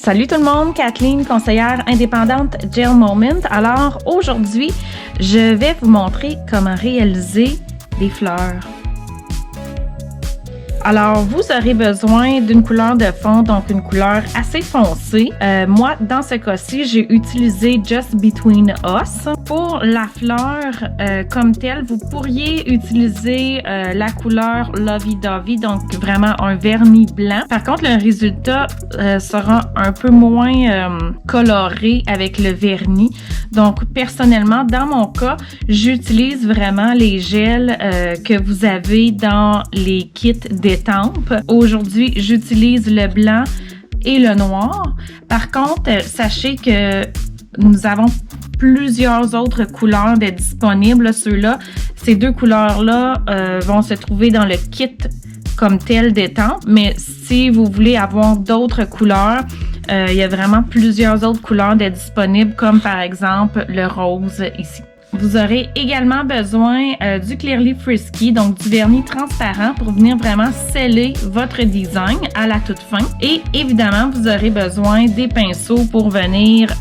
Salut tout le monde, Kathleen, conseillère indépendante Gel Moment. Alors aujourd'hui, je vais vous montrer comment réaliser des fleurs. Alors, vous aurez besoin d'une couleur de fond, donc une couleur assez foncée. Moi, dans ce cas-ci, j'ai utilisé Just Between Us. Pour la fleur comme telle, vous pourriez utiliser la couleur Lovey Dovey, donc vraiment un vernis blanc. Par contre, le résultat sera un peu moins coloré avec le vernis. Donc, personnellement, dans mon cas, j'utilise vraiment les gels que vous avez dans les kits d'étampes. Aujourd'hui, j'utilise le blanc et le noir. Par contre, sachez que nous avons plusieurs autres couleurs de disponibles. Ceux-là, ces deux couleurs-là vont se trouver dans le kit comme tel d'étampes. Mais si vous voulez avoir d'autres couleurs, il y a vraiment plusieurs autres couleurs de disponibles, comme par exemple le rose ici. Vous aurez également besoin du Clearly Frisky, donc du vernis transparent pour venir vraiment sceller votre design à la toute fin. Et évidemment, vous aurez besoin des pinceaux pour venir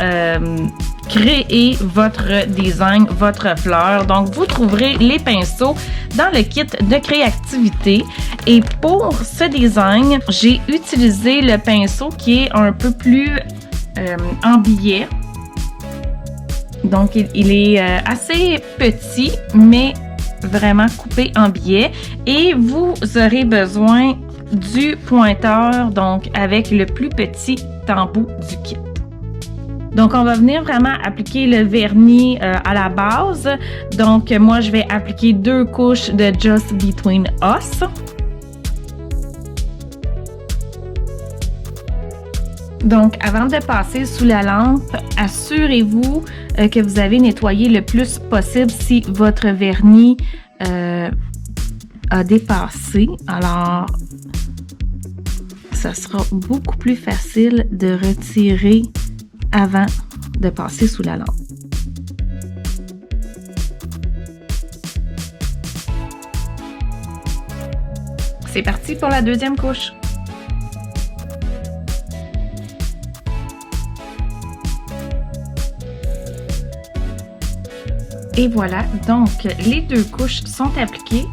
créer votre design, votre fleur. Donc, vous trouverez les pinceaux dans le kit de créativité. Et pour ce design, j'ai utilisé le pinceau qui est un peu plus en billet. Donc, il est assez petit, mais vraiment coupé en billets. Et vous aurez besoin du pointeur, donc avec le plus petit embout du kit. Donc, on va venir vraiment appliquer le vernis à la base. Donc, moi, je vais appliquer 2 couches de Just Between Us. Donc, avant de passer sous la lampe, assurez-vous que vous avez nettoyé le plus possible si votre vernis a dépassé. Alors, ça sera beaucoup plus facile de retirer avant de passer sous la lampe. C'est parti pour la deuxième couche. Et voilà, donc les 2 couches sont appliquées.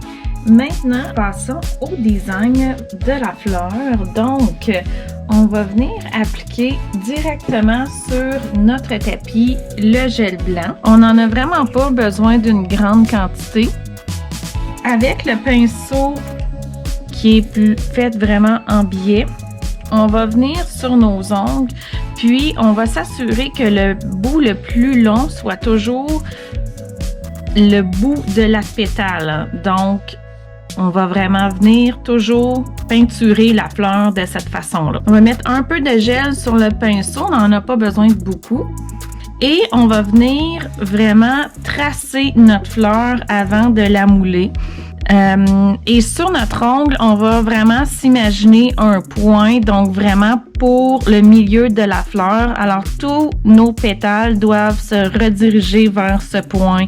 Maintenant, passons au design de la fleur. Donc, on va venir appliquer directement sur notre tapis le gel blanc. On n'en a vraiment pas besoin d'une grande quantité. Avec le pinceau qui est fait vraiment en biais, on va venir sur nos ongles, puis on va s'assurer que le bout le plus long soit toujours le bout de la pétale. Donc, on va vraiment venir toujours peinturer la fleur de cette façon-là. On va mettre un peu de gel sur le pinceau, on n'en a pas besoin de beaucoup. Et on va venir vraiment tracer notre fleur avant de la mouler. Et sur notre ongle, on va vraiment s'imaginer un point, donc vraiment pour le milieu de la fleur. Alors, tous nos pétales doivent se rediriger vers ce point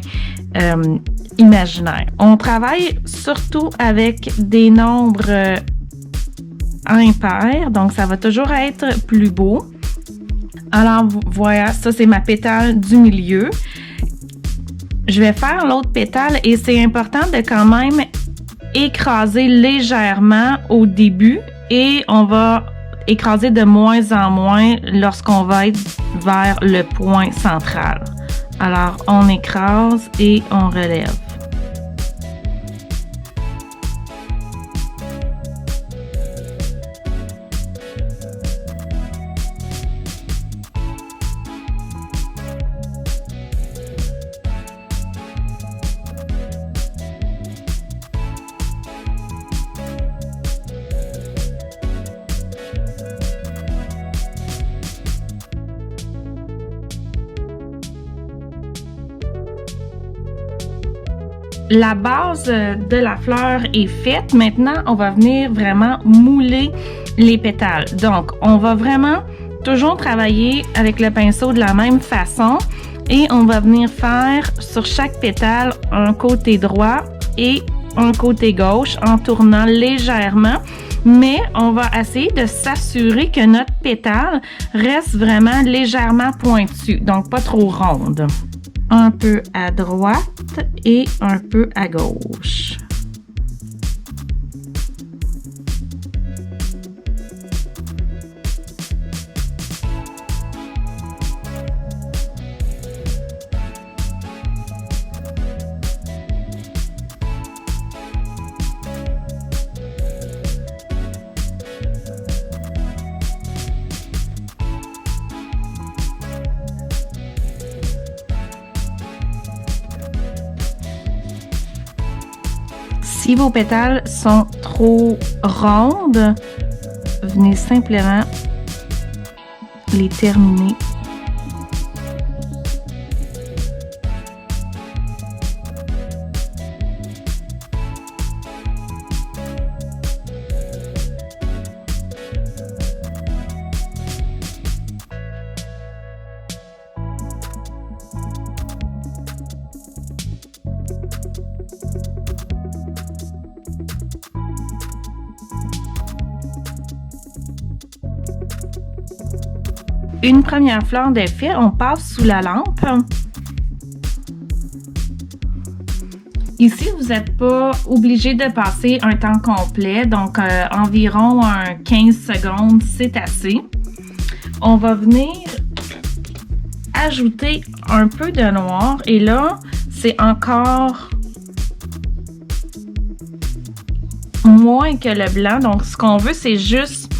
imaginaire. On travaille surtout avec des nombres impairs, donc ça va toujours être plus beau. Alors, voilà, ça c'est ma pétale du milieu. Je vais faire l'autre pétale et c'est important de quand même écraser légèrement au début et on va écraser de moins en moins lorsqu'on va être vers le point central. Alors, on écrase et on relève. La base de la fleur est faite. Maintenant, on va venir vraiment mouler les pétales. Donc, on va vraiment toujours travailler avec le pinceau de la même façon et on va venir faire sur chaque pétale un côté droit et un côté gauche en tournant légèrement mais on va essayer de s'assurer que notre pétale reste vraiment légèrement pointue, donc pas trop ronde. Un peu à droite et un peu à gauche. Si vos pétales sont trop rondes, venez simplement les terminer. Une première fleur de fait, on passe sous la lampe. Ici, vous n'êtes pas obligé de passer un temps complet, donc environ 15 secondes, c'est assez. On va venir ajouter un peu de noir et là, c'est encore moins que le blanc. Donc, ce qu'on veut, c'est juste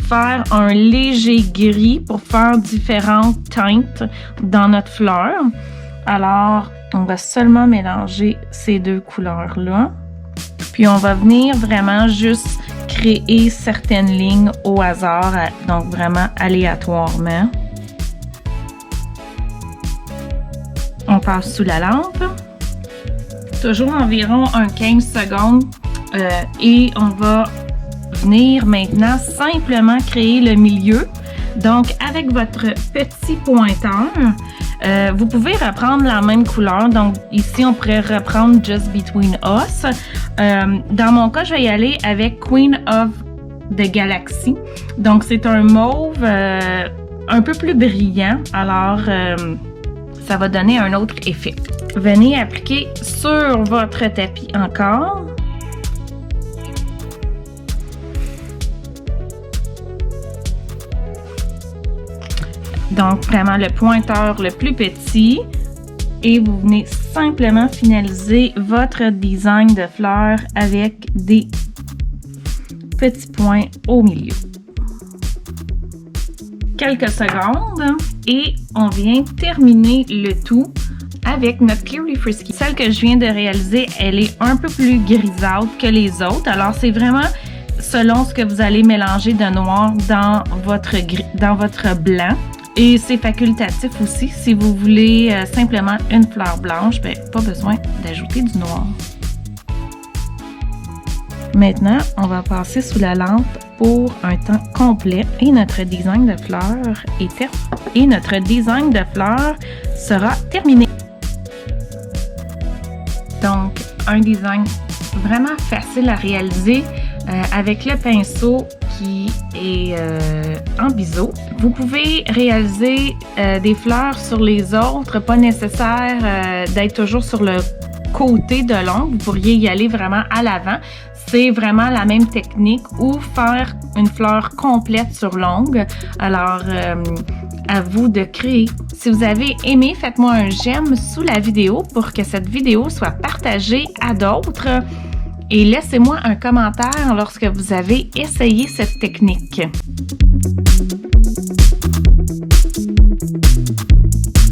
faire un léger gris pour faire différentes teintes dans notre fleur. Alors, on va seulement mélanger ces deux couleurs-là. Puis, on va venir vraiment juste créer certaines lignes au hasard, donc vraiment aléatoirement. On passe sous la lampe. Toujours environ 15 secondes. Et on va venir maintenant simplement créer le milieu. Donc, avec votre petit pointeur, vous pouvez reprendre la même couleur. Donc, ici, on pourrait reprendre Just Between Us. Dans mon cas, je vais y aller avec Queen of the Galaxy. Donc, c'est un mauve un peu plus brillant. Alors, ça va donner un autre effet. Venez appliquer sur votre tapis encore. Donc, vraiment le pointeur le plus petit. Et vous venez simplement finaliser votre design de fleurs avec des petits points au milieu. Quelques secondes et on vient terminer le tout avec notre Clearly Frisky. Celle que je viens de réaliser, elle est un peu plus grisâtre que les autres. Alors, c'est vraiment selon ce que vous allez mélanger de noir dans votre blanc. Et c'est facultatif aussi. Si vous voulez simplement une fleur blanche, ben, pas besoin d'ajouter du noir. Maintenant, on va passer sous la lampe pour un temps complet et notre design de fleurs sera terminé. Donc, un design vraiment facile à réaliser avec le pinceau qui est en biseau. Vous pouvez réaliser des fleurs sur les autres, pas nécessaire d'être toujours sur le côté de l'ongle. Vous pourriez y aller vraiment à l'avant. C'est vraiment la même technique ou faire une fleur complète sur l'ongle. Alors, à vous de créer. Si vous avez aimé, faites-moi un j'aime sous la vidéo pour que cette vidéo soit partagée à d'autres. Et laissez-moi un commentaire lorsque vous avez essayé cette technique.